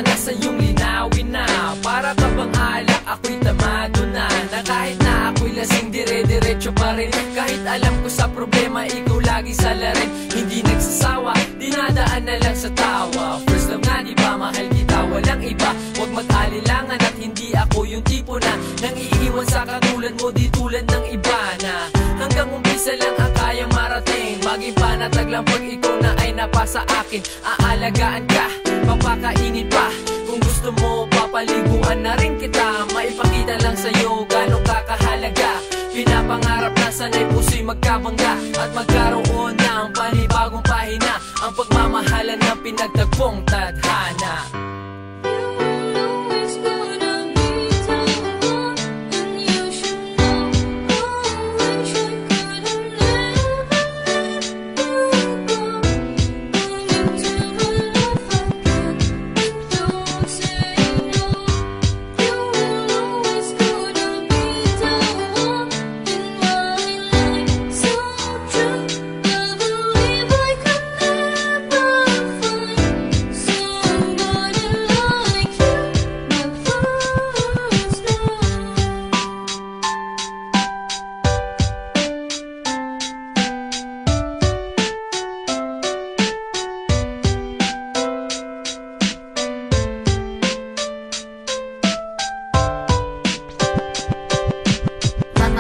sana sa iyong linawin na. Para ka bang alak, ako'y tamado na kahit na ako'y lasing, dire-diretso pa rin. Kahit alam ko sa problema, ikaw lagi sa larin. Hindi nagsasawa, dinadaan na lang sa tawa. First love nga diba, mahal kita, walang iba. Huwag mag-alilangan at hindi ako yung tipo na nang iiwan sa katulad mo, di tulad ng iba na hanggang umpisa lang ang kayang marating. Maging panatag lang pag ikaw na ay napasa akin. Aalagaan ka, papakainin pa. Kung gusto mo, papaliguan na rin kita. Maipakita lang sa'yo gano'ng kakahalaga. Pinapangarap na sana'y puso'y magkabangga at magkaroon ng panibagong pahina. Ang pagmamahalan ng pinagtagpong tadhana.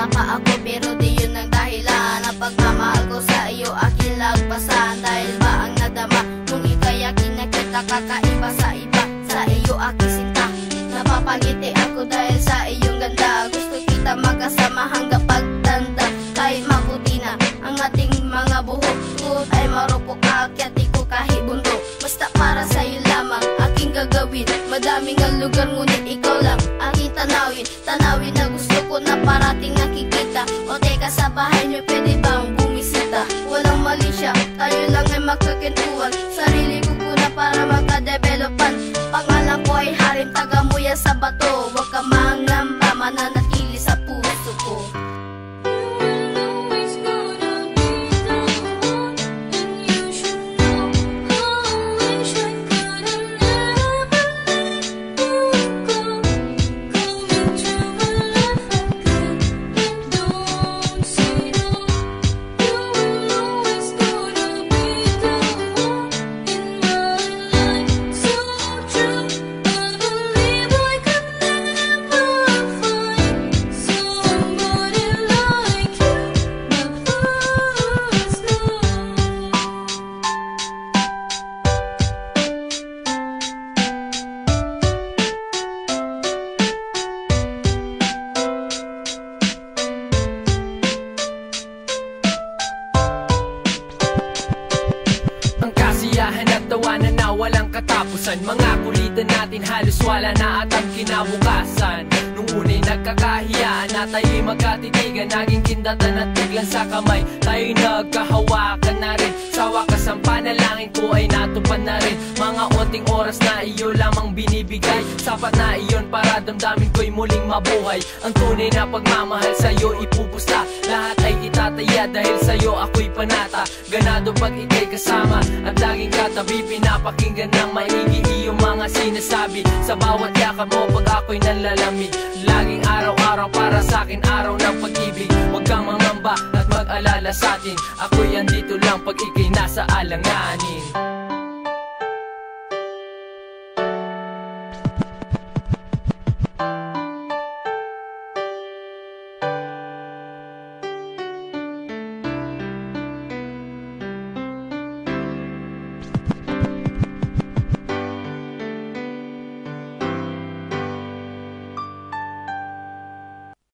Tama ako pero di yun ang dahilan. Ang pagmamahal ko sa iyo aking lagpasan. Dahil ba ang nadama kung ika'y aking nakita kakaiba sa iba. Sa iyo aking sinta, napapangiti ako dahil sa iyong ganda. Gusto kita magkasama hanggang pagtanda. Kahit maputi na ang ating mga buhok, ko ay marupok akyat ko kahit bundok. Basta para sa iyo lamang aking gagawin. Madaming ang lugar ngunit ikaw lang aking tanawin. Tanawin na gusto ko na parating nakikita. O teka, sa bahay niyo pwede bang bumisita? Walang mali siya, tayo lang ay magkakentuan. Sarili ko kuna para magka-developan. Pangalan ko ay Harim, taga mo yan sa bato. Huwag ka mangamba, mananatili sa puso ko. At tawanan na walang katapusan. Mga kulitan natin halos wala na at ang kinabukasan. Nung una'y nagkakahiyaan na tayo'y magkatitigan. Naging kindatan at biglan sa kamay, tayo'y nagkahawakan na rin. Sa wakas ang panalangin ko ay natupad na rin. Mga onting oras na iyo lamang binibigay. Sapat na iyon para damdamin ko'y muling mabuhay. Ang tunay na pagmamahal sa'yo ipupusta. Lahat ay itataya dahil sa'yo ako'y panata. Ganado pag ika'y kasama at laging katabi. Pinapakinggan ng maigi iyong mga sinasabi. Sa bawat yakap mo pag ako'y nanlalamig. Laging araw-araw para sa'kin araw ng pag-ibig. Huwag kang mangamba at mag-alala sa'tin. Ako'y andito lang pag ika'y nasa alanganin.